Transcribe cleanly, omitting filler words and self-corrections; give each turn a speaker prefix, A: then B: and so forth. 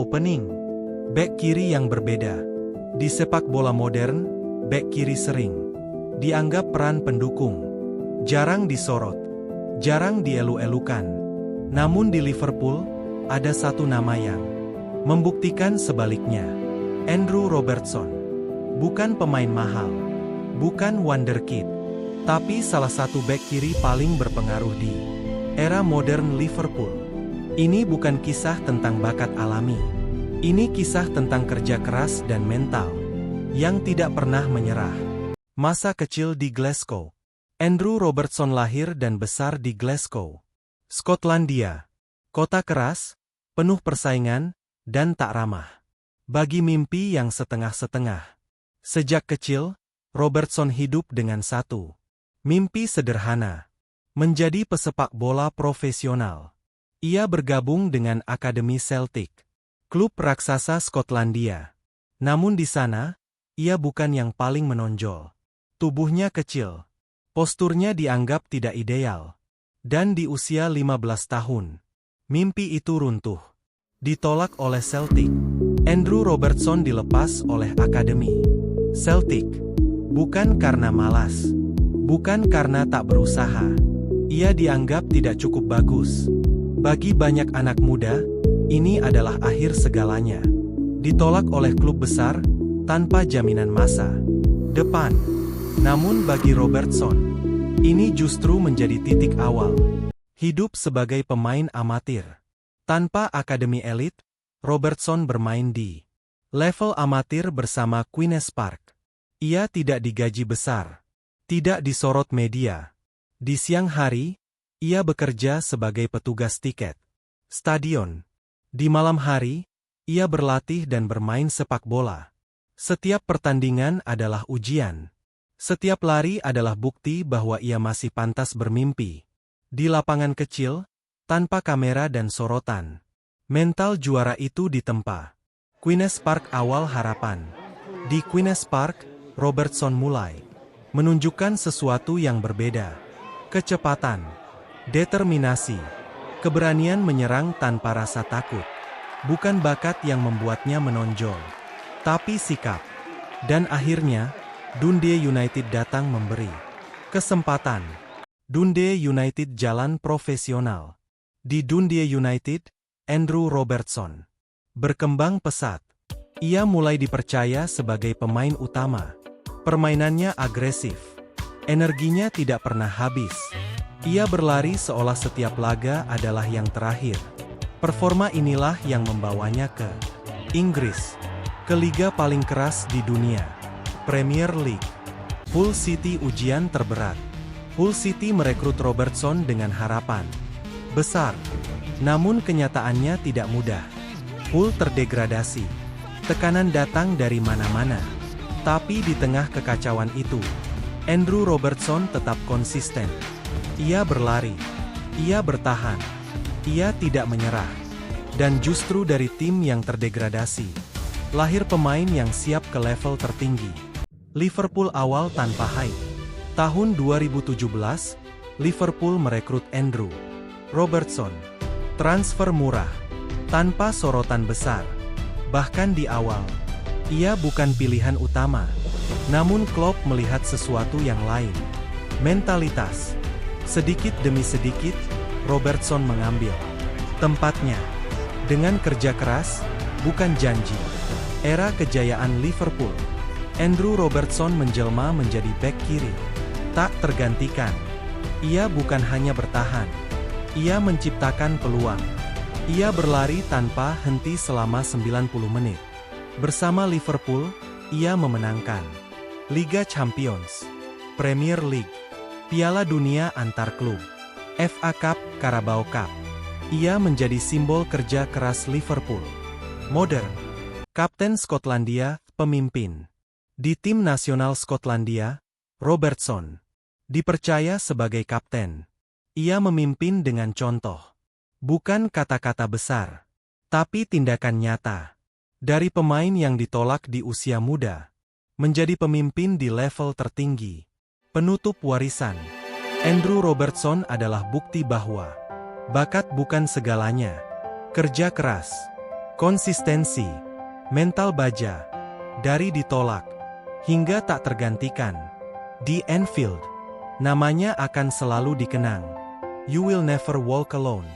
A: opening. Bek kiri yang berbeda. Di sepak bola modern, bek kiri sering dianggap peran pendukung. Jarang disorot. Jarang dielu-elukan. Namun di Liverpool, ada satu nama yang membuktikan sebaliknya. Andrew Robertson. Bukan pemain mahal. Bukan wonderkid. Tapi salah satu bek kiri paling berpengaruh di era modern Liverpool. Ini bukan kisah tentang bakat alami. Ini kisah tentang kerja keras dan mental yang tidak pernah menyerah. Masa kecil di Glasgow. Andrew Robertson lahir dan besar di Glasgow, Skotlandia. Kota keras, penuh persaingan, dan tak ramah bagi mimpi yang setengah-setengah. Sejak kecil, Robertson hidup dengan satu mimpi sederhana: menjadi pesepak bola profesional. Ia bergabung dengan Akademi Celtic, klub raksasa Skotlandia. Namun di sana, ia bukan yang paling menonjol. Tubuhnya kecil. Posturnya dianggap tidak ideal. Dan di usia 15 tahun, mimpi itu runtuh. Ditolak oleh Celtic. Andrew Robertson dilepas oleh Akademi Celtic. Bukan karena malas. Bukan karena tak berusaha. Ia dianggap tidak cukup bagus. Bagi banyak anak muda, ini adalah akhir segalanya. Ditolak oleh klub besar, tanpa jaminan masa depan. Namun bagi Robertson, ini justru menjadi titik awal hidup sebagai pemain amatir. Tanpa akademi elit, Robertson bermain di level amatir bersama Queen's Park. Ia tidak digaji besar, tidak disorot media. Di siang hari, ia bekerja sebagai petugas tiket stadion. Di malam hari, ia berlatih dan bermain sepak bola. Setiap pertandingan adalah ujian. Setiap lari adalah bukti bahwa ia masih pantas bermimpi. Di lapangan kecil, tanpa kamera dan sorotan, mental juara itu ditempa. Queen's Park awal harapan. Di Queen's Park, Robertson mulai menunjukkan sesuatu yang berbeda. Kecepatan, determinasi, keberanian menyerang tanpa rasa takut. Bukan bakat yang membuatnya menonjol, tapi sikap. Dan akhirnya, Dundee United datang memberi kesempatan. Dundee United jalan profesional. Di Dundee United, Andrew Robertson berkembang pesat. Ia mulai dipercaya sebagai pemain utama. Permainannya agresif. Energinya tidak pernah habis. Ia berlari seolah setiap laga adalah yang terakhir. Performa inilah yang membawanya ke Inggris, ke liga paling keras di dunia, Premier League. Hull City ujian terberat. Hull City merekrut Robertson dengan harapan besar. Namun kenyataannya tidak mudah. Hull terdegradasi. Tekanan datang dari mana-mana. Tapi di tengah kekacauan itu, Andrew Robertson tetap konsisten. Ia berlari. Ia bertahan. Ia tidak menyerah. Dan justru dari tim yang terdegradasi, lahir pemain yang siap ke level tertinggi. Liverpool awal tanpa hype. Tahun 2017, Liverpool merekrut Andrew Robertson. Transfer murah, tanpa sorotan besar. Bahkan di awal, ia bukan pilihan utama. Namun Klopp melihat sesuatu yang lain. Mentalitas. Sedikit demi sedikit, Robertson mengambil tempatnya. Dengan kerja keras, bukan janji. Era kejayaan Liverpool. Andrew Robertson menjelma menjadi bek kiri. Tak tergantikan. Ia bukan hanya bertahan. Ia menciptakan peluang. Ia berlari tanpa henti selama 90 menit. Bersama Liverpool, ia memenangkan Liga Champions, Premier League, Piala Dunia antar klub, FA Cup, Carabao Cup. Ia menjadi simbol kerja keras Liverpool. Modern. Kapten Skotlandia, pemimpin. Di tim nasional Skotlandia, Robertson dipercaya sebagai kapten. Ia memimpin dengan contoh. Bukan kata-kata besar, tapi tindakan nyata. Dari pemain yang ditolak di usia muda, menjadi pemimpin di level tertinggi. Penutup warisan. Andrew Robertson adalah bukti bahwa bakat bukan segalanya. Kerja keras, Konsistensi, mental baja, dari ditolak, hingga tak tergantikan. Di Anfield, namanya akan selalu dikenang. You will never walk alone.